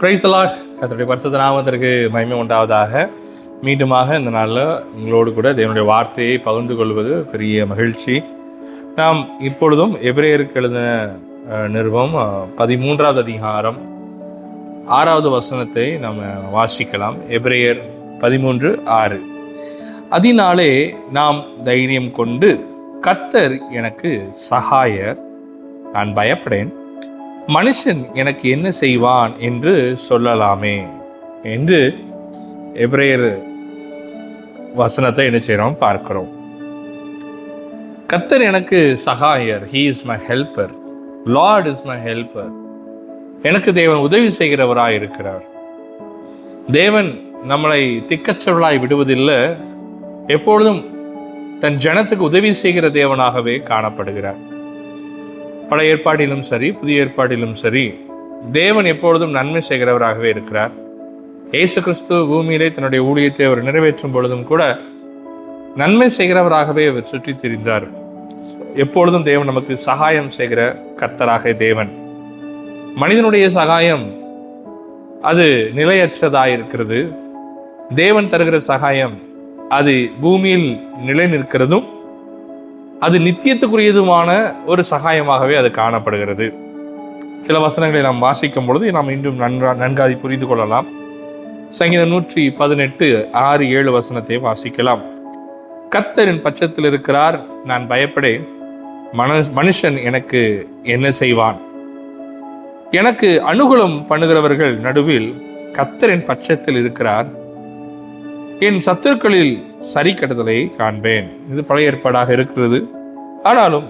Praise the Lord. கர்த்தருடைய பரிசுத்த நாமத்திற்கு மகிமை உண்டாவதாக. மீண்டுமாக இந்த நாளில் உங்களோடு கூட தேவனுடைய வார்த்தையை பகிர்ந்து கொள்வது பெரிய மகிழ்ச்சி. நாம் இப்பொழுதும் எபிரேயருக்கு எழுதின நிருபம் 13வது அதிகாரம் 6வது வசனத்தை நாம் வாசிக்கலாம். எபிரேயர் 13:6. அதனாலே நாம் தைரியம் கொண்டு, கர்த்தர் எனக்கு சகாயர், நான் பயப்படேன், மனுஷன் எனக்கு என்ன செய்வான் என்று சொல்லலாமே என்று எபிரேயர் வசனத்தை என்ன செய்கிறோம் பார்க்கிறோம். கர்த்தர் எனக்கு சகாயர், he is my helper, lord is my helper. எனக்கு தேவன் உதவி செய்கிறவராய் இருக்கிறார். தேவன் நம்மளை திக்கற்றவர்களாய் விடுவதில்லை, எப்பொழுதும் தன் ஜனத்துக்கு உதவி செய்கிற தேவனாகவே காணப்படுகிறார். பழைய ஏற்பாட்டிலும் சரி, புதிய ஏற்பாட்டிலும் சரி, தேவன் எப்பொழுதும் நன்மை செய்கிறவராகவே இருக்கிறார். இயேசு கிறிஸ்து பூமியிலே தன்னுடைய ஊழியத்தை அவர் நிறைவேற்றும் பொழுதும் கூட நன்மை செய்கிறவராகவே அவர் சுற்றி திரிந்தார். எப்பொழுதும் தேவன் நமக்கு சகாயம் செய்கிற கர்த்தராக தேவன். மனிதனுடைய சகாயம் அது நிலையற்றதாயிருக்கிறது. தேவன் தருகிற சகாயம் அது பூமியில் நிலை நிற்கிறதும் அது நித்தியத்துக்குரியதுமான ஒரு சகாயமாகவே அது காணப்படுகிறது. சில வசனங்களை நாம் வாசிக்கும் பொழுது நாம் இன்னும் நன்காதி புரிந்து கொள்ளலாம். சங்கீதம் 118:6-7 வசனத்தை வாசிக்கலாம். கர்த்தரின் பட்சத்தில் இருக்கிறார், நான் பயப்படேன், மனுஷன் எனக்கு என்ன செய்வான். எனக்கு அனுகூலம் பண்ணுகிறவர்கள் நடுவில் கர்த்தரின் பட்சத்தில் இருக்கிறார், என் சத்துருக்களில் சரி கட்டுதலை காண்பேன். இது பழைய ஏற்பாடாக இருக்கிறது. ஆனாலும்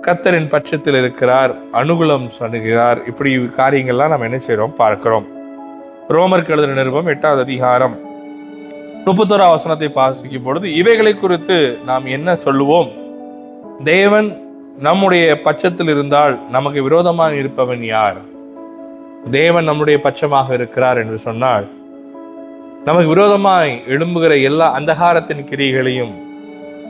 கர்த்தரின் பட்சத்தில் இருக்கிறார், அனுகூலம் சொல்லுகிறார். இப்படி காரியங்கள்லாம் நம்ம என்ன செய்யறோம் பார்க்கிறோம். ரோமருக்கு எழுதின நிருபம் 8வது அதிகாரம் 31வது வசனத்தை வாசிக்கும் பொழுது, இவைகளை குறித்து நாம் என்ன சொல்லுவோம்? தேவன் நம்முடைய பட்சத்தில் இருந்தால் நமக்கு விரோதமாக இருப்பவன் யார்? தேவன் நம்முடைய பட்சமாக இருக்கிறார் என்று சொன்னால், நமக்கு விரோதமாய் எழும்புகிற எல்லா அந்தகாரத்தின் கிரியைகளையும்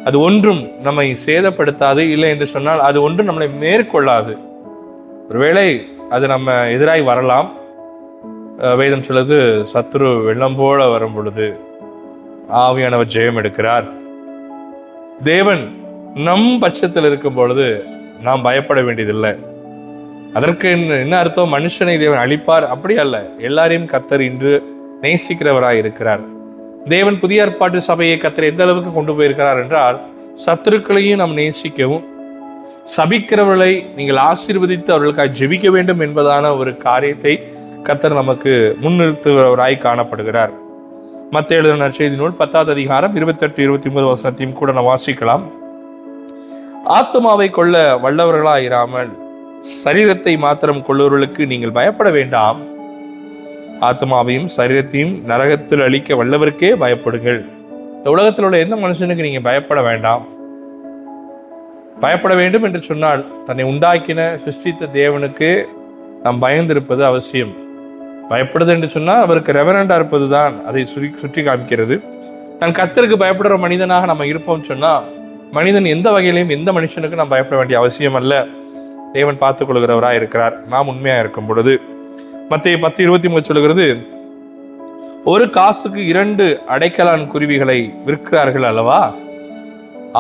அது ஒன்றும் நம்மை சேதப்படுத்தாது. இல்லை என்று சொன்னால் அது ஒன்றும் நம்மளை மேற்கொள்ளாது. ஒருவேளை அது நம்ம எதிராய் வரலாம். வேதம் சொல்லுது, சத்துரு வெள்ளம் போல வரும் பொழுது ஆவியானவர் ஜெயம் எடுக்கிறார். தேவன் நம் பட்சத்தில் இருக்கும் பொழுது நாம் பயப்பட வேண்டியதில்லை. அதற்கு என்ன அர்த்தம்? மனுஷனை தேவன் அழிப்பார், அப்படி அல்ல. எல்லாரையும் கர்த்தர் இன்று நேசிக்கிறவராய் இருக்கிறார். தேவன் புதிய ஏற்பாட்டு சபையை கர்த்தர் எந்த அளவுக்கு கொண்டு போயிருக்கிறார் என்றால், சத்துருக்களையும் நாம் நேசிக்கவும், சபிக்கிறவர்களை நீங்கள் ஆசீர்வதித்து அவர்களுக்காக ஜெபிக்க வேண்டும் என்பதான ஒரு காரியத்தை கர்த்தர் நமக்கு முன்னிறுத்துகிறவராய் காணப்படுகிறார். மத்தேயு எழுதின நற்செய்தி நூல் 10வது அதிகாரம் 28-29 வசனத்தையும் கூட நாம் வாசிக்கலாம். ஆத்துமாவை கொள்ள வல்லவர்களாயிராமல் சரீரத்தை மாத்திரம் கொள்ளுவர்களுக்கு நீங்கள் பயப்பட வேண்டாம், ஆத்மாவையும் சரீரத்தையும் நரகத்தில் அழிக்க வல்லவருக்கே பயப்படுங்கள். இந்த உலகத்தில் உள்ள எந்த மனுஷனுக்கு நீங்க பயப்பட வேண்டாம். பயப்பட வேண்டும் என்று சொன்னால் தன்னை உண்டாக்கின சிருஷ்டித்த தேவனுக்கு நாம் பயந்திருப்பது அவசியம். பயப்படுது என்று சொன்னால் அவருக்கு ரெவரண்டா இருப்பது தான் அதை சுற்றி காமிக்கிறது. நான் கர்த்தருக்கு பயப்படுற மனிதனாக நம்ம இருப்போம் சொன்னா, மனிதன் எந்த வகையிலையும் எந்த மனுஷனுக்கு நாம் பயப்பட வேண்டிய அவசியம் அல்ல. தேவன் பார்த்துக் கொள்கிறவராக இருக்கிறார், நாம் உண்மையா இருக்கும் பொழுது. மத்தேயு 10:23 சொல்லுகிறது, ஒரு காசுக்கு 2 அடைக்கலான் குருவிகளை விற்கிறார்கள் அல்லவா?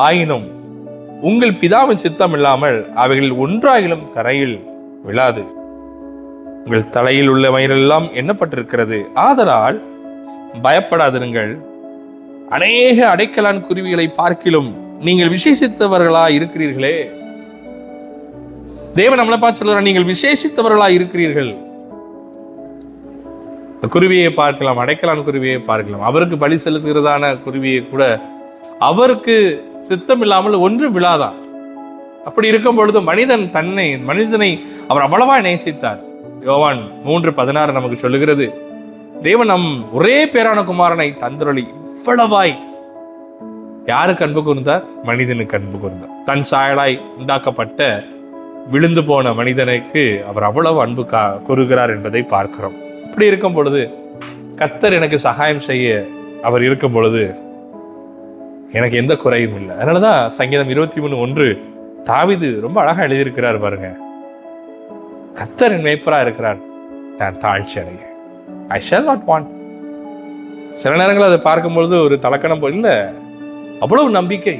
ஆயினும் உங்கள் பிதாவின் சித்தம் இல்லாமல் அவைகளில் ஒன்றாகிலும் தரையில் விழாது. உங்கள் தலையில் உள்ள மயிரெல்லாம் எண்ணப்பட்டிருக்கிறது. ஆதலால் பயப்படாதிருங்கள். அநேக அடைக்கலான் குருவிகளை பார்க்கிலும் நீங்கள் விசேஷித்தவர்களா இருக்கிறீர்களே. தேவன் நம்மளை பார்த்து சொல்றார், நீங்கள் விசேஷித்தவர்களா இருக்கிறீர்கள். குருவியை பார்க்கலாம், அடைக்கலான் குருவியை பார்க்கலாம். அவருக்கு பலி செலுத்துகிறதான குருவியை கூட அவருக்கு சித்தம் இல்லாமல் ஒன்றும் விழாதான். அப்படி இருக்கும் பொழுது மனிதனை அவர் அவ்வளவா நேசித்தார். யோவான் 3:16 நமக்கு சொல்லுகிறது, தேவன் நம் ஒரே பேரான குமாரனை தந்தருளி இவ்வளவாய் யாருக்கு அன்பு கூர்ந்தார்? மனிதனுக்கு அன்பு கூர்ந்தார். தன் சாயலாய் உண்டாக்கப்பட்ட விழுந்து போன மனிதனுக்கு அவர் அவ்வளவு அன்பு கூறுகிறார் என்பதை பார்க்கிறோம். இப்படி இருக்கும் பொழுது கர்த்தர் எனக்கு சகாயம் செய்ய அவர் இருக்கும் பொழுது எனக்கு எந்த குறையும் இல்லை. அதனாலதான் சங்கீதம் 23:1 தாவீது ரொம்ப அழகா எழுதியிருக்கிறார் பாருங்க. கர்த்தர் என் மேய்ப்பரா இருக்கிறார், நான் தாழ்ச்சி அடைகிறேன். I shall not want. சில நேரங்கள் அதை பார்க்கும்பொழுது ஒரு தலக்கணம் போல் இல்லை, அவ்வளவு நம்பிக்கை.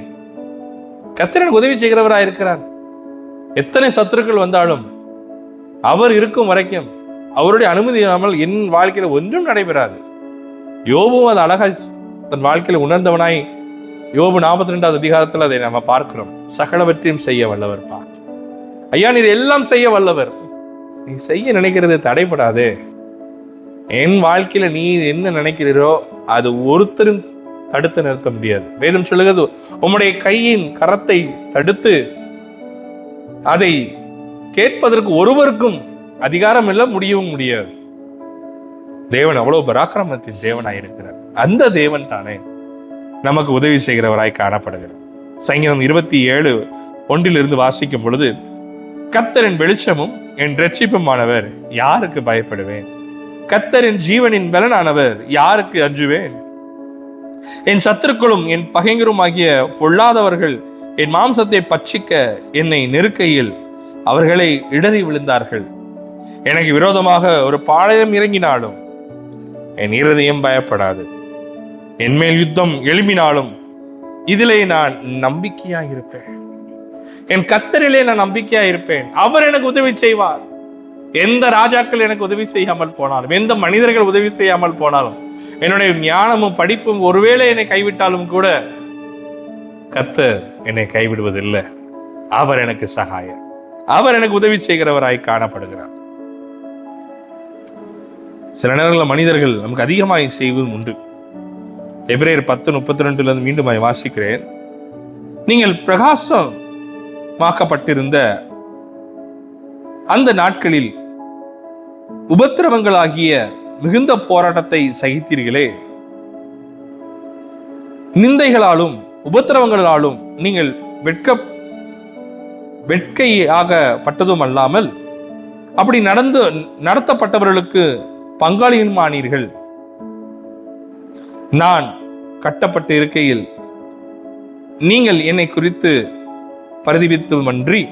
கர்த்தர் எனக்கு உதவி செய்கிறவராக இருக்கிறார். எத்தனை சத்துருக்கள் வந்தாலும் அவர் இருக்கும் வரைக்கும், அவருடைய அனுமதி இல்லாமல் என் வாழ்க்கையில ஒன்றும் நடைபெறாது. யோபும் அது அழகா தன் வாழ்க்கையில உணர்ந்தவனாய் யோபு 42வது அதிகாரத்தில் அதை நம்ம பார்க்கிறோம். சகலவற்றையும் செய்ய வல்லவர் பா. ஐயா, நீர் எல்லாம் செய்ய வல்லவர், நீ செய்ய நினைக்கிறது தடைபடாதே. என் வாழ்க்கையில நீ என்ன நினைக்கிறீரோ அது ஒருத்தரும் தடுத்து நிறுத்த முடியாது. வேதம் சொல்லுகிறது, உம்முடைய கையின் கரத்தை தடுத்து அதை கேட்பதற்கு ஒருவருக்கும் அதிகாரம் இல்லை, முடியவும் முடியாது. தேவன் அவ்வளவு பராக்கிரமத்தின் தேவனாயிருக்கிறார். அந்த தேவன் தானே நமக்கு உதவி செய்கிறவராய் காணப்படுகிறார். சங்கீதம் 27:1 வாசிக்கும் பொழுது, கர்த்தரின் வெளிச்சமும் என் இரட்சிப்புமானவர், யாருக்கு பயப்படுவேன்? கர்த்தரின் ஜீவனின் பலனானவர், யாருக்கு அஞ்சுவேன்? என் சத்துருக்களும் என் பகைஞரும் ஆகிய பொல்லாதவர்கள் என் மாம்சத்தை பட்சிக்க என்னை நெருக்கையில் அவர்களை இடறி விழுந்தார்கள். எனக்கு விரோதமாக ஒரு பாளையம் இறங்கினாலும் என் இருதயம் பயப்படாது. என் மேல் யுத்தம் எழும்பினாலும் இதிலே நான் நம்பிக்கையாக இருப்பேன். என் கர்த்தரிலே நான் நம்பிக்கையாக இருப்பேன். அவர் எனக்கு உதவி செய்வார். எந்த ராஜாக்கள் எனக்கு உதவி செய்யாமல் போனாலும், எந்த மனிதர்கள் உதவி செய்யாமல் போனாலும், என்னுடைய ஞானமும் படிப்பும் ஒருவேளை என்னை கைவிட்டாலும் கூட கர்த்தர் என்னை கைவிடுவதில்லை. அவர் எனக்கு சகாயர், அவர் எனக்கு உதவி செய்கிறவராய் காணப்படுகிறார். சில நேரங்களில் மனிதர்கள் நமக்கு அதிகமாய் செய்வதும் உண்டு. எபிரேயர் 10:32 மீண்டும் வாசிக்கிறேன். நீங்கள் பிரகாசமாக்கப்பட்டிருந்த அந்த நாட்களில் உபத்திரவங்களாகிய மிகுந்த போராட்டத்தை சகித்தீர்களே. நிந்தைகளாலும் உபத்திரவங்களாலும் நீங்கள் வெட்கையாகப்பட்டதும் அல்லாமல் அப்படி நடத்தப்பட்டவர்களுக்கு பங்காளியுமானீர்கள். நான் கட்டப்பட்டு இருக்கையில் நீங்கள் என்னை குறித்து பரிதபித்துமன்றி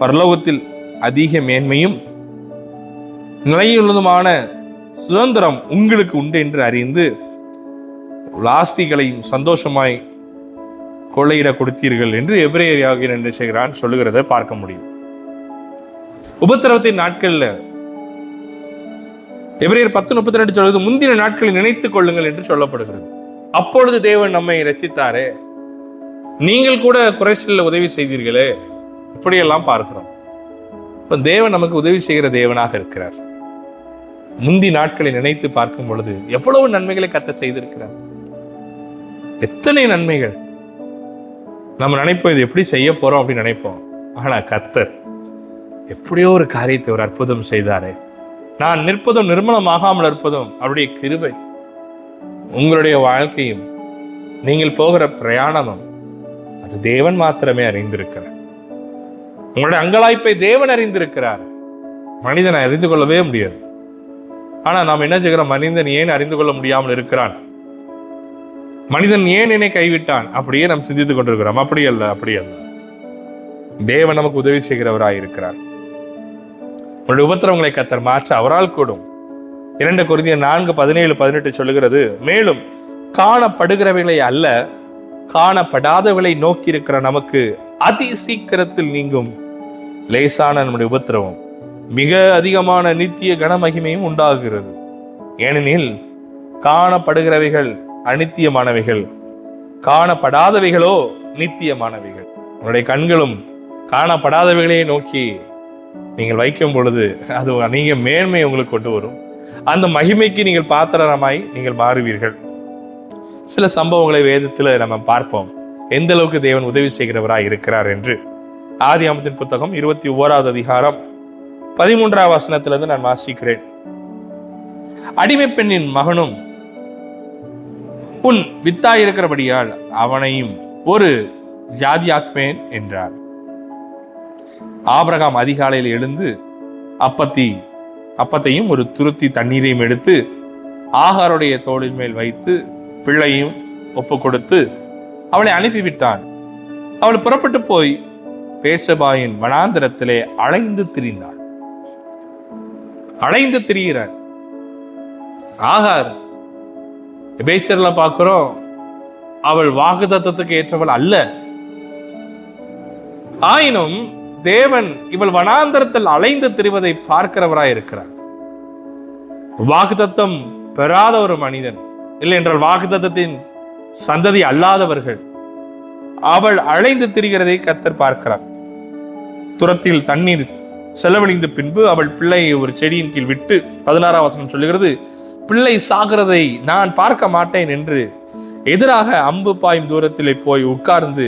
பரலோகத்தில் அதிக மேன்மையும் நிலையுள்ளதுமான சுதந்திரம் உங்களுக்கு உண்டு என்று அறிந்து ஆஸ்திகளையும் சந்தோஷமாய் கொள்ளையிட கொடுத்தீர்கள் என்று எபிரேயராகிய என்ன செய்கிறான் சொல்லுகிறத பார்க்க முடியும். உபத்திரவத்தின் நாட்கள்ல எபிரேயர் 10:32 சொல்வது, முந்தின நாட்களில் நினைத்துக் கொள்ளுங்கள் என்று சொல்லப்படுகிறது. அப்பொழுது தேவன் நம்மை ரட்சித்தாரே, நீங்கள் கூட குறைச்சல்ல உதவி செய்தீர்களே, இப்படியெல்லாம் பார்க்கிறோம். இப்ப தேவன் நமக்கு உதவி செய்கிற தேவனாக இருக்கிறார். முந்தி நாட்களை நினைத்து பார்க்கும் பொழுது எவ்வளவு நன்மைகளை கர்த்தர் செய்திருக்கிறார். எத்தனை நன்மைகள். நம்ம நினைப்போம் இது எப்படி செய்ய போறோம் அப்படின்னு நினைப்போம். ஆனா கர்த்தர் எப்படியோ ஒரு காரியத்தை ஒரு அற்புதம் செய்தாரே. நான் நிற்பதும் நிர்மலமாகாமல் இருப்பதும் அவருடைய கிருபை. உங்களுடைய வாழ்க்கையும் நீங்கள் போகிற பிரயாணமும் அது தேவன் மாத்திரமே அறிந்திருக்கிறார். உங்களுடைய அங்கலாய்ப்பை தேவன் அறிந்திருக்கிறார். மனிதனை அறிந்து கொள்ளவே முடியாது. ஆனா நாம் என்ன செய்கிறோம்? மனிதன் ஏன் அறிந்து கொள்ள முடியாமல் இருக்கிறான், மனிதன் ஏன் என்னை கைவிட்டான், அப்படியே நாம் சிந்தித்துக் கொண்டிருக்கிறோம். அப்படி அல்ல. தேவன் நமக்கு உதவி செய்கிறவராய் இருக்கிறார். உங்களுடைய உபத்திரவங்களை கர்த்தர் மாற்ற அவரால் கூடும். 2 கொரிந்தியர் 4:17-18 சொல்லுகிறது, மேலும் காணப்படுகிறவைகளை அல்ல காணப்படாதவளை நோக்கி இருக்கிற நமக்கு அதி சீக்கிரத்தில் நீங்கும் லேசான நம்முடைய உபத்திரவம் மிக அதிகமான நித்திய கனமகிமையும் உண்டாகிறது. ஏனெனில் காணப்படுகிறவைகள் அநித்தியமானவைகள், காணப்படாதவைகளோ நித்தியமானவைகள். உங்களுடைய கண்களும் காணப்படாதவைகளையே நோக்கி நீங்கள் வைக்கும் பொழுது அது நீங்க மேன்மை உங்களுக்கு கொண்டு வரும். அந்த மகிமைக்கு நீங்கள் பாத்திரமாய் நீங்கள் மாறுவீர்கள். சில சம்பவங்களை வேதத்தில் நம்ம பார்ப்போம், எந்த அளவுக்கு தேவன் உதவி செய்கிறவராய் இருக்கிறார் என்று. ஆதியாகமத்தின் புத்தகம் 21வது அதிகாரம் 13வது வசனத்திலிருந்து நான் வாசிக்கிறேன். அடிமை பெண்ணின் மகனும் உன் வித்தாயிருக்கிறபடியால் அவனையும் ஒரு ஜாதியாக்குவேன் என்றார். ஆபிரகாம் அதிகாலையில் எழுந்து அப்பத்தையும் ஒரு துருத்தி தண்ணீரையும் எடுத்து ஆகாருடைய தோளின் மேல் வைத்து பிள்ளையும் ஒப்பு கொடுத்து அவளை அனுப்பிவிட்டான். அவள் புறப்பட்டு போய் பேர்சபாயின் வனாந்திரத்திலே அலைந்து திரிந்தாள். அலைந்து திரிகிறார். ஆகார் எபேசியர்ல பார்க்கிறோம், அவள் வாக்குத்தத்தத்துக்கு ஏற்றவள் அல்ல. ஆயினும் தேவன் இவள் வனாந்தரத்தில் அலைந்து திரிவதை பார்க்கிறவராய் இருக்கிறார். வாக்குத்தத்தம் பெறாத ஒரு மனிதன், இல்லை என்றால் வாக்குத்தத்தத்தின் சந்ததி அல்லாதவர்கள், அவள் அலைந்து திரிகிறதை கர்த்தர் பார்க்கிறார். துரத்தில் தண்ணீர் செலவழிந்த பின்பு அவள் பிள்ளையை ஒரு செடியின் கீழ் விட்டு, 16ஆம் வசனம் சொல்லுகிறது, பிள்ளை சாகிறதை நான் பார்க்க மாட்டேன் என்று எதிராக அம்பு பாயும் தூரத்திலே போய் உட்கார்ந்து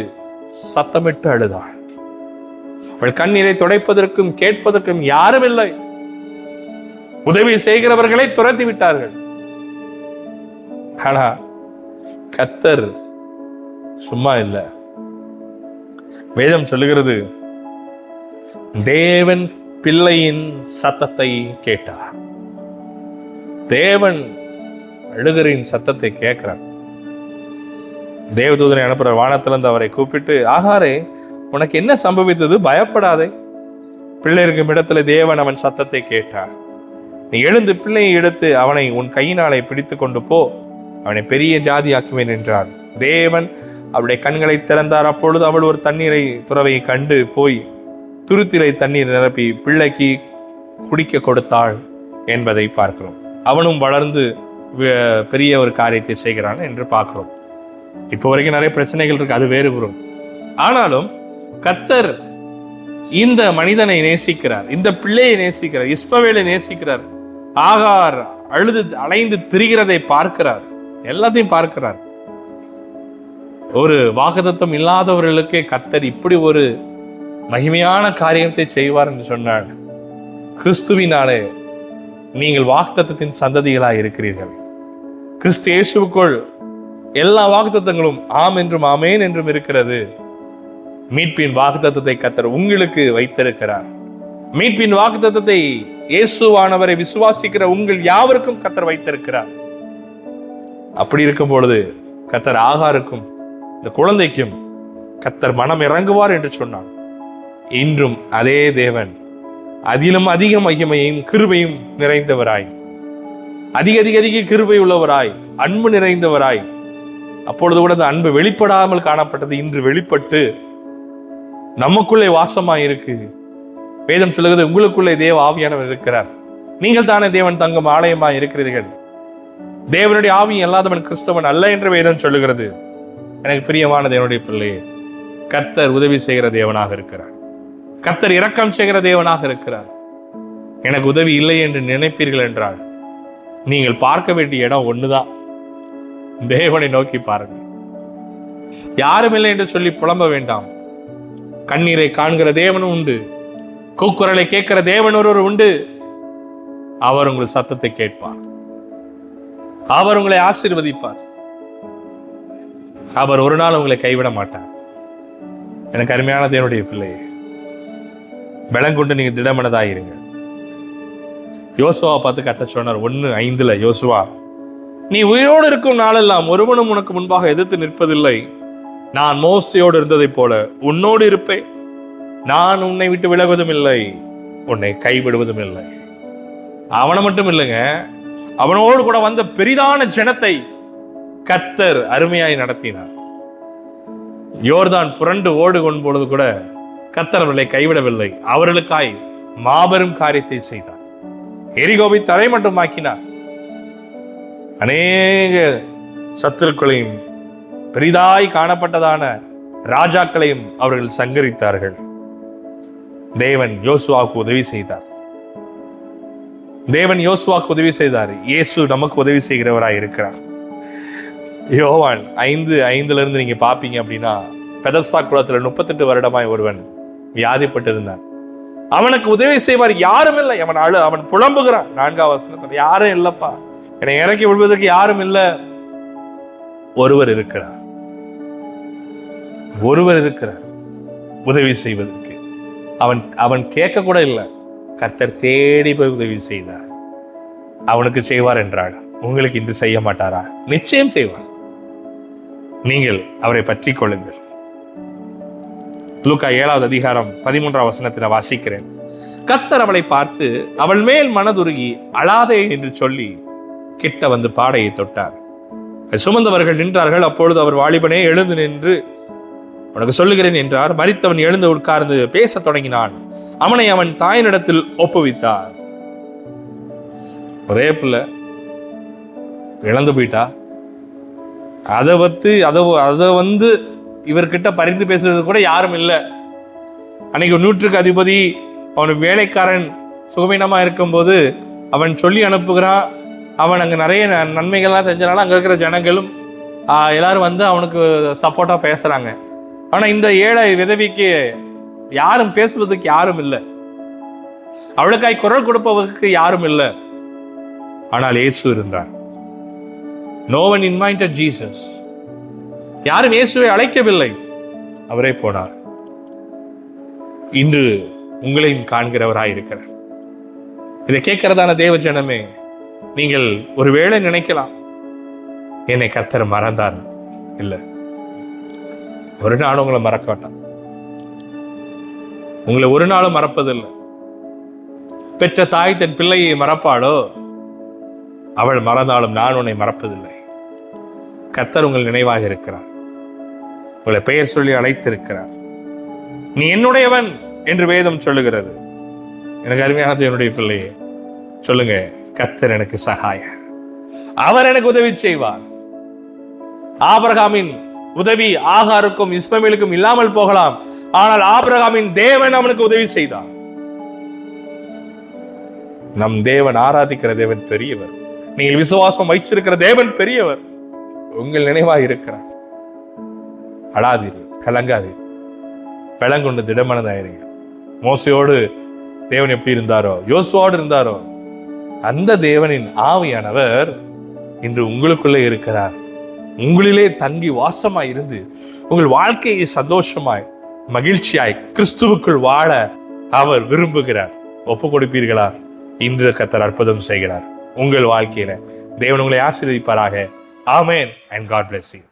சத்தமிட்டு அழுதாள். அவள் கண்ணீரை துடைப்பதற்கும் கேட்பதற்கும் யாரும் இல்லை. உதவி செய்கிறவர்களை துரத்தி விட்டார்கள். ஆனா கர்த்தர் சும்மா இல்லை. வேதம் சொல்லுகிறது, தேவன் பிள்ளையின் சத்தத்தை கேட்டார். தேவன் அழுகரின் சத்தத்தை கேட்கிறார். தேவதூதனை அனுப்புற வானத்திலிருந்து அவரை கூப்பிட்டு, ஆகாரே, உனக்கு என்ன சம்பவித்தது? பயப்படாதே. பிள்ளை இருக்கும் இடத்துல தேவன் அவன் சத்தத்தை கேட்டார். நீ எழுந்து பிள்ளையை எடுத்து அவனை உன் கையினாலே பிடித்து கொண்டு போ, அவனை பெரிய ஜாதியாக்குவேன் என்றார். தேவன் அவளுடைய கண்களை திறந்தார். அப்பொழுது அவள் ஒரு தண்ணீரை துறவையை கண்டு போய் துருத்திலை தண்ணீர் நிரப்பி பிள்ளைக்கு குடிக்க கொடுத்தாள் என்பதை பார்க்கிறோம். அவனும் வளர்ந்து பெரிய ஒரு காரியத்தை செய்கிறான் என்று பார்க்கிறோம். இப்போ வரைக்கும் நிறைய பிரச்சனைகள் இருக்கு, அது வேறு புறம். ஆனாலும் கர்த்தர் இந்த மனிதனை நேசிக்கிறார், இந்த பிள்ளையை நேசிக்கிறார், இஸ்மவேலை நேசிக்கிறார். ஆகார் அழுது அலைந்து திரிகிறதை பார்க்கிறார், எல்லாத்தையும் பார்க்கிறார். ஒரு வாக்குத்தத்தம் இல்லாதவர்களுக்கே கர்த்தர் இப்படி ஒரு மகிமையான காரியத்தை செய்வார் என்று சொன்னார். கிறிஸ்துவினாலே நீங்கள் வாக்குத்தத்தத்தின் சந்ததிகளாய் இருக்கிறீர்கள். கிறிஸ்து இயேசுவுக்குள் எல்லா வாக்குத்தத்தங்களும் ஆம் என்றும் ஆமேன் என்றும் இருக்கிறது. மீட்பின் வாக்குத்தத்தத்தை கர்த்தர் உங்களுக்கு வைத்திருக்கிறார். மீட்பின் வாக்குத்தத்தத்தை இயேசுவானவரை விசுவாசிக்கிற உங்கள் யாவருக்கும் கர்த்தர் வைத்திருக்கிறார். அப்படி இருக்கும் பொழுது கர்த்தர் ஆகாருக்கும் இந்த குழந்தைக்கும் கர்த்தர் மனம் இறங்குவார் என்று சொன்னார். இன்றும் அதே தேவன் அதிலும் அதிக மகிமையும் கிருபையும் நிறைந்தவராய், அதிக அதிக அதிக கிருபை உள்ளவராய், அன்பு நிறைந்தவராய், அப்பொழுது கூட அந்த அன்பு வெளிப்படாமல் காணப்பட்டது இன்று வெளிப்பட்டு நமக்குள்ளே வாசமாய் இருக்கு. வேதம் சொல்லுகிறது, உங்களுக்குள்ளே தேவ ஆவியானவர் இருக்கிறார், நீங்கள் தானே தேவன் தங்கும் ஆலயமாய் இருக்கிறீர்கள், தேவனுடைய ஆவி அல்லாதவன் கிறிஸ்தவன் அல்ல என்று வேதம் சொல்லுகிறது. எனக்கு பிரியமான தேவனுடைய பிள்ளையே, கர்த்தர் உதவி செய்கிற தேவனாக இருக்கிறார். கர்த்தர் இரக்கம் செய்கிற தேவனாக இருக்கிறார். எனக்கு உதவி இல்லை என்று நினைப்பீர்கள் என்றால் நீங்கள் பார்க்க வேண்டிய இடம் ஒண்ணுதான், தேவனை நோக்கி பாருங்கள். யாரும் இல்லை என்று சொல்லி புலம்ப வேண்டாம். கண்ணீரை காண்கிற தேவனும் உண்டு, கூக்குரலை கேட்கிற தேவன் ஒருவர் உண்டு. அவர் உங்கள் சத்தத்தை கேட்பார், அவர் உங்களை ஆசீர்வதிப்பார், அவர் ஒரு நாள் உங்களை கைவிட மாட்டார். எனக்கு அருமையான தேவனுடைய பிள்ளையே, பலங்கொண்டு நீங்க திடமனதாயிருங்க. யோசுவாவை பார்த்து கர்த்தர் சொன்னார் 1:5 யோசுவா, நீ உயிரோடு இருக்கும் நாளெல்லாம் ஒருவனும் உனக்கு முன்பாக எதிர்த்து நிற்பதில்லை. நான் மோசேயோடு இருந்ததை போல உன்னோடு இருப்பேன். நான் உன்னை விட்டு விலகுவதும் இல்லை, உன்னை கைவிடுவதும் இல்லை. அவனை மட்டும் இல்லைங்க, அவனோடு கூட வந்த பெரிதான ஜனத்தை கர்த்தர் அருமையாய் நடத்தினார். யோர்தான் புரண்டு ஓடுகொண்ட பொழுது கூட கர்த்தர் அவர்களை கைவிடவில்லை, அவர்களுக்காய் மாபெரும் காரியத்தை செய்தார். எரிகோவை தரை மட்டும் ஆக்கினார். அநேக சத்துருக்களையும் பெரிதாய் காணப்பட்டதான ராஜாக்களையும் அவர்கள் சங்கரித்தார்கள். தேவன் யோசுவாவுக்கு உதவி செய்தார். தேவன் யோசுவாவுக்கு உதவி செய்தார். இயேசு நமக்கு உதவி செய்கிறவராய் இருக்கிறார். யோவான் 5:5 நீங்க பாப்பீங்க அப்படின்னா, பெதஸ்தா குளத்துல 38 வருடமாய் ஒருவன் வியாதிப்பட்டிருந்தான். அவனுக்கு உதவி செய்வார் யாரும் இல்லை. அவன் புலம்புகிறான். 4ஆம் வசனத்துல, யாரும் இல்லப்பா, என்னை இறக்கி விடுவதற்கு யாரும் இல்லை. ஒருவர் இருக்கிறார், ஒருவர் இருக்கிறார் உதவி செய்வதற்கு. அவன் கேட்க கூட இல்லை, கர்த்தர் தேடி போய் உதவி செய்தார். அவனுக்கு செய்வார் என்றால் உங்களுக்கு இன்று செய்ய மாட்டாரா? நிச்சயம் செய்வார். நீங்கள் அவரை பற்றி கொள்ளுங்கள். லூக்கா 7வது அதிகாரம் 13ஆம் வசனத்தை வாசிக்கிறேன். கர்த்தர் அவளை பார்த்து அவள் மேல் மனதுருகி அழாதே என்று சொல்லி கிட்ட வந்து பாடையை தொட்டார். சுமந்தவர்கள் நின்றார்கள். அப்பொழுது அவர், வாலிபனே எழுந்து நின்று உனக்கு சொல்லுகிறேன் என்றார். மரித்தவன் எழுந்து உட்கார்ந்து பேச தொடங்கினான். அவனை அவன் தாயினிடத்தில் ஒப்புவித்தார். ஒரே பிள்ளை இழந்து போயிட்டா. அதை வந்து இவர்கிட்ட பரிந்து பேசுறது கூட யாரும் இல்லை. அன்னைக்கு 100க்கு அதிபதி அவனுக்கு வேலைக்காரன் சுகவீனமா இருக்கும்போது அவன் சொல்லி அனுப்புகிறான். அவன் அங்கே நிறைய நன்மைகள்லாம் செஞ்சனால அங்கே இருக்கிற ஜனங்களும் எல்லாரும் வந்து அவனுக்கு சப்போர்ட்டா பேசுறாங்க. ஆனா இந்த ஏழை விதவிக்கு யாரும் பேசுவதற்கு யாரும் இல்லை. அவளுக்காய் குரல் கொடுப்பதற்கு யாரும் இல்லை. ஆனால் இயேசு இருந்தார். No one invited Jesus. யாரும் இயேசுவை அழைக்கவில்லை. அவரே போனார். இன்று உங்களையும் காண்கிறவராய் இருக்கிறார். இதை கேட்கிறதான தேவ ஜனமே, நீங்கள் ஒருவேளை நினைக்கலாம், என்னை கர்த்தர் மறந்தார். இல்லை, ஒரு நாளும் உங்களை மறக்க மாட்டான். உங்களை ஒரு நாளும் மறப்பதில்லை. பெற்ற தாய் தன் பிள்ளையை மறப்பாளோ, அவள் மறந்தாலும் நான் உன்னை மறப்பதில்லை. கர்த்தர் உங்கள் நினைவாக இருக்கிறார். உங்களை பெயர் சொல்லி அழைத்திருக்கிறார். நீ என்னுடையவன் என்று வேதம் சொல்லுகிறது. எனக்கு அருமையானது என்னுடைய பிள்ளையே, சொல்லுங்க, கர்த்தர் எனக்கு சகாயர், அவர் எனக்கு உதவி செய்வார். ஆபிரகாமின் உதவி ஆகாருக்கும் இஸ்மவேலுக்கும் இல்லாமல் போகலாம், ஆனால் ஆபிரகாமின் தேவன் அவனுக்கு உதவி செய்தார். நம் தேவன், ஆராதிக்கிற தேவன் பெரியவர். நீங்கள் விசுவாசம் வைச்சிருக்கிற தேவன் பெரியவர். உங்கள் நினைவாக இருக்கிறார். அழாதீர்கள், கலங்காதீர்கள், பலங்கொண்டு திடமனதாயிருங்க. மோசையோடு தேவன் எப்படி இருந்தாரோ, யோசுவோடு இருந்தாரோ, அந்த தேவனின் ஆவியானவர் இன்று உங்களுக்குள்ளே இருக்கிறார். உங்களிலே தங்கி வாசமாய் இருந்து உங்கள் வாழ்க்கையை சந்தோஷமாய் மகிழ்ச்சியாய் கிறிஸ்துவுக்குள் வாழ அவர் விரும்புகிறார். ஒப்பு கொடுப்பீர்களா? இன்று கர்த்தர் அற்புதம் செய்கிறார் உங்கள் வாழ்க்கையில. தேவன் உங்களை ஆசீர்வதிப்பாராக. ஆமென் and God bless you.